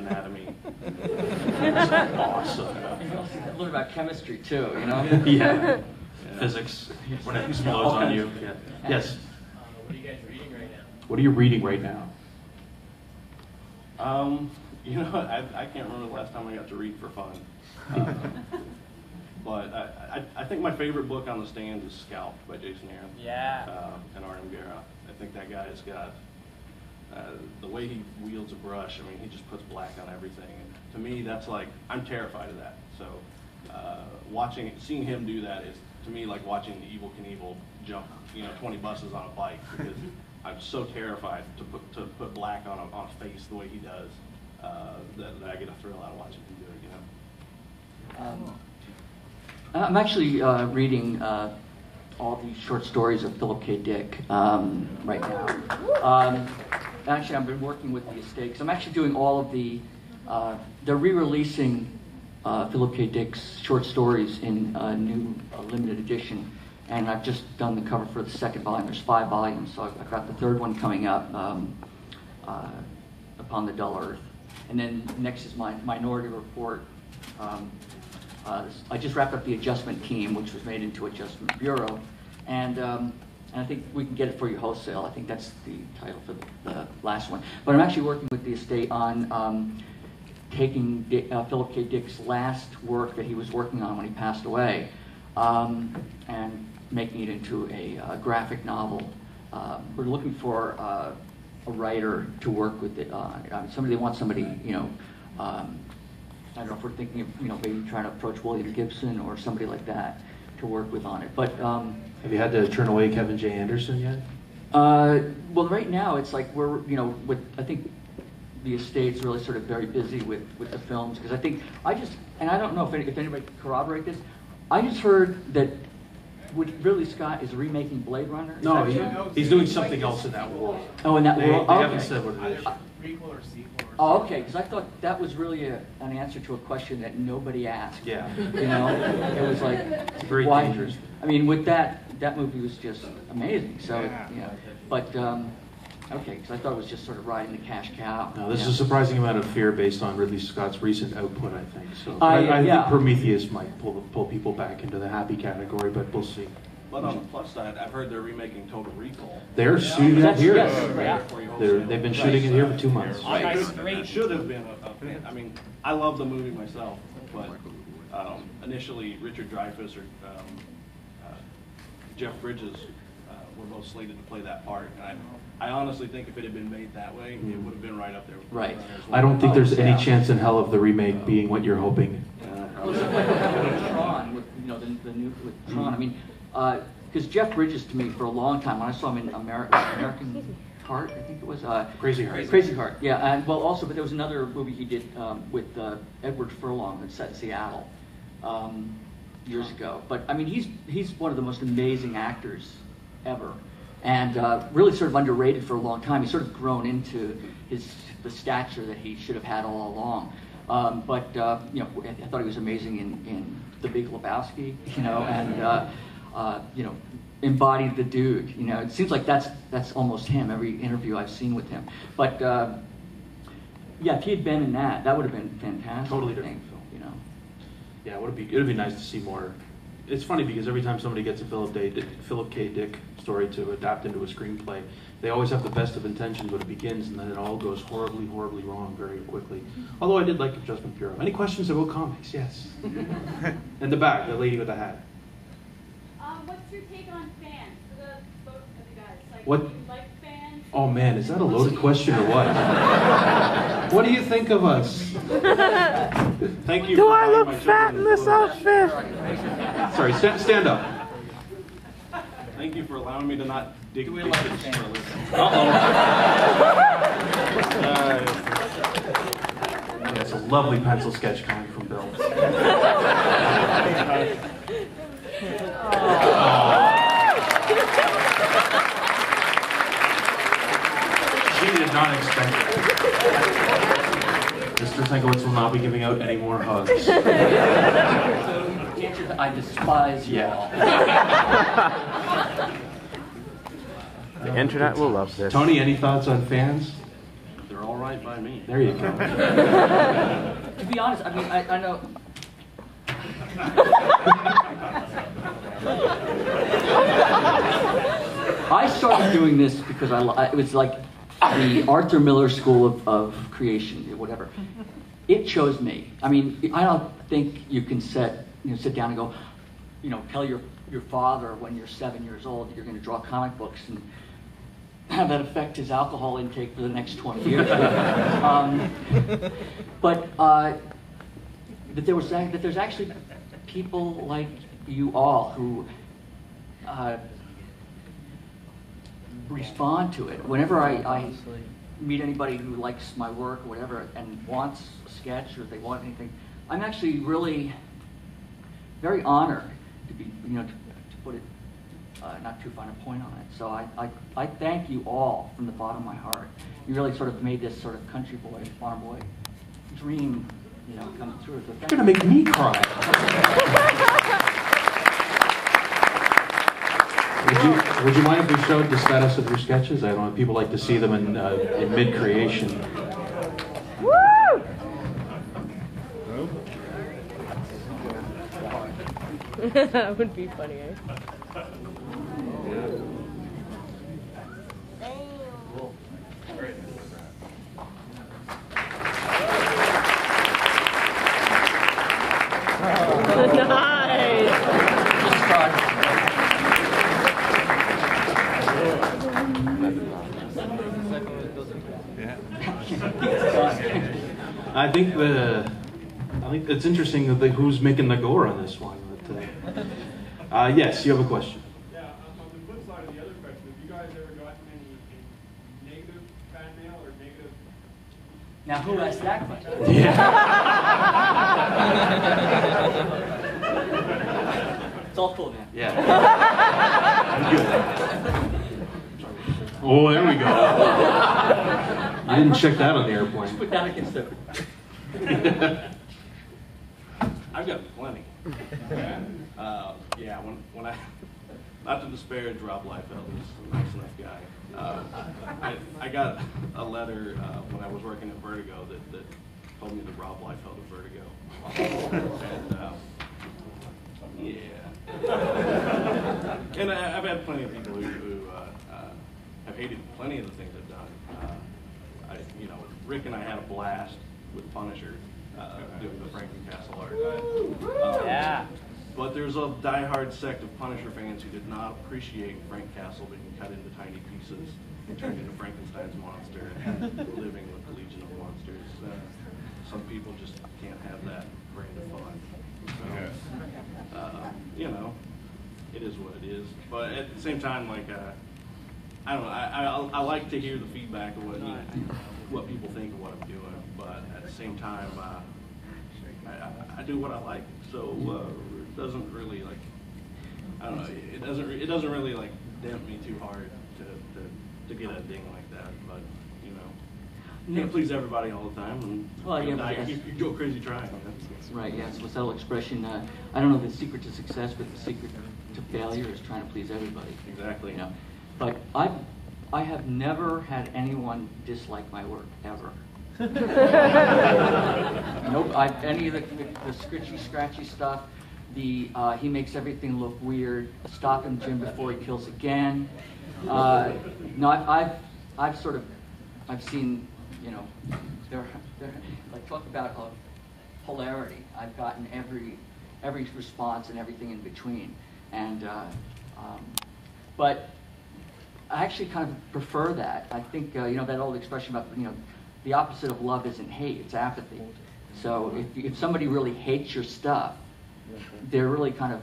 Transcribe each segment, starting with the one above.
anatomy. It's awesome. A little about chemistry too, you know? Yeah. Physics. When it explodes on you. Yeah. Yes. What are you guys reading right now? What are you reading right now? You know, I can't remember the last time I got to read for fun. But I think my favorite book on the stand is Scalped by Jason Aaron. Yeah. And Artem Guerra. I think that guy has got the way he wields a brush. I mean, he just puts black on everything. And to me, that's like, I'm terrified of that. So seeing him do that is, to me, like watching Evel Knievel jump, 20 buses on a bike, because I'm so terrified to put black on a face the way he does that I get a thrill out of watching him do it. I'm actually reading all the short stories of Philip K. Dick right now. Actually, I've been working with the estate, 'cause I'm actually doing all of they're re-releasing Philip K. Dick's short stories in a new limited edition, and I've just done the cover for the second volume. There's 5 volumes, so I've got the third one coming up, Upon the Dull Earth. And then next is my Minority Report. I just wrapped up The Adjustment Team, which was made into Adjustment Bureau, and I think we can get it for you wholesale. I think that's the title for the last one. But I'm actually working with the estate on taking Philip K. Dick's last work that he was working on when he passed away, and making it into a graphic novel. We're looking for a writer to work with it. They want somebody, I don't know if we're thinking of, maybe trying to approach William Gibson or somebody like that to work with on it. But have you had to turn away Kevin J. Anderson yet? Well, right now it's like we're, I think the estate's really sort of very busy with the films, because and I don't know if anybody can corroborate this, I just heard that Ridley Scott is remaking Blade Runner. No, he's doing something else in that world. Oh, in that world? They Okay. haven't said what it is. Prequel or sequel or Oh, okay, because I thought that was really an answer to a question that nobody asked. Yeah. It was like, It's very why? dangerous. I mean, with that movie was just amazing. So, but okay, because I thought it was just sort of riding the cash cow. No, this is a surprising amount of fear based on Ridley Scott's recent output, I think. So I think Prometheus might pull people back into the happy category, but we'll see. But on the plus side, I've heard they're remaking Total Recall. They're shooting it here. Yes. They've been shooting it here for 2 months. It should have been I mean, I love the movie myself, but initially Richard Dreyfuss or Jeff Bridges were both slated to play that part. And I honestly think if it had been made that way, it would have been right up there. Right. I don't think there's any chance in hell of the remake being what you're hoping. Well, it's like Tron, with the new with Tron. I mean, because Jeff Bridges, to me, for a long time, when I saw him in American Heart, I think it was Crazy Heart. Crazy Heart, yeah, and but there was another movie he did with Edward Furlong that's set in Seattle years ago. But I mean, he's one of the most amazing actors ever, and really sort of underrated for a long time. He's sort of grown into the stature that he should have had all along. But I thought he was amazing in The Big Lebowski, and embodied the dude. It seems like that's almost him. Every interview I've seen with him. But if he had been in that would have been fantastic. Totally different film. Yeah, it would be nice to see more. It's funny because every time somebody gets a Philip K. Dick story to adapt into a screenplay, they always have the best of intentions when it begins, and then it all goes horribly, horribly wrong very quickly. Although I did like Adjustment Bureau. Any questions about comics? Yes. In the back, the lady with the hat. What's your take on fans? For both of you guys, What? Do you like fans? Oh man, is that a loaded question or what? What do you think of us? Thank you. Do I look fat in this outfit? Sorry, stand up. Thank you for allowing me to not dig Do we ditches like for a living. That's a lovely pencil sketch coming from Bill. She did not expect it. Mr. Sienkiewicz will not be giving out any more hugs. I despise you all. The internet will love this. Tony, any thoughts on fans? They're all right. Fine by me. There you go. To be honest, I mean, I know. I started doing this because it was like the Arthur Miller School of Creation, whatever. It chose me. I mean, I don't think you can sit down and go, tell your father when you're 7 years old that you're going to draw comic books and have that affect his alcohol intake for the next 20 years. But that there's actually people like you all who respond to it. Whenever I meet anybody who likes my work or whatever and wants a sketch or if they want anything, I'm actually really very honored to be, to put it not too fine a point on it. So I thank you all from the bottom of my heart. You really sort of made this sort of country boy, farm boy dream, come through. So You're gonna make me cry. Would you mind if we showed the status of your sketches? I don't know. People like to see them in mid-creation. Woo! That would be funny, eh? Nice! I think it's interesting who's making the gore on this one. But, yes, you have a question. Yeah, on the flip side of the other question, have you guys ever gotten any negative fan mail or negative? Now, who asked that question? It's all cool, man. Yeah. Oh, there we go. I didn't check that on the airplane. Put that against the... I've got plenty. Yeah, when I, not to disparage Rob Liefeld, he's a nice enough guy. I got a letter when I was working at Vertigo that told me that Rob Liefeld of Vertigo. And yeah. And I've had plenty of people who have hated plenty of the things I've done. Rick and I had a blast with Punisher doing the Franklin Castle art. Yeah. But there's a diehard sect of Punisher fans who did not appreciate Frank Castle being cut into tiny pieces and turned into Frankenstein's monster and living with the Legion of Monsters. Some people just can't have that brand of fun. So, it is what it is. But at the same time, like, I don't know, I like to hear the feedback of what people think of what I'm doing. But at the same time, I do what I like. So it doesn't really, like, I don't know, it doesn't really, like, dent me too hard to get a ding like that. But, you can't please everybody all the time. And Well, yeah, you go crazy trying. Right, yes, what's that old expression? I don't know the secret to success, but the secret to failure is trying to please everybody. Exactly. But I have never had anyone dislike my work, ever. Nope, any of the scritchy, scratchy stuff, he makes everything look weird. Stop him, Jim, before he kills again. No, I've seen, they're like, talk about polarity. I've gotten every response and everything in between, and but I actually kind of prefer that. I think that old expression about the opposite of love isn't hate; it's apathy. So if somebody really hates your stuff, they're really kind of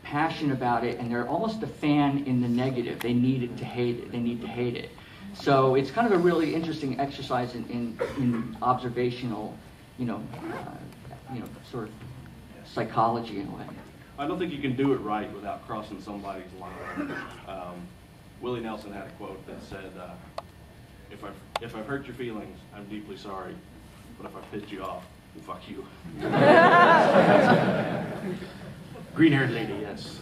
passionate about it, and they're almost a fan in the negative. They need it to hate it. They need to hate it. So it's kind of a really interesting exercise in observational, sort of psychology in a way. I don't think you can do it right without crossing somebody's line. Willie Nelson had a quote that said, if I've hurt your feelings, I'm deeply sorry, but if I've pissed you off, well, fuck you. Green-haired lady, yes.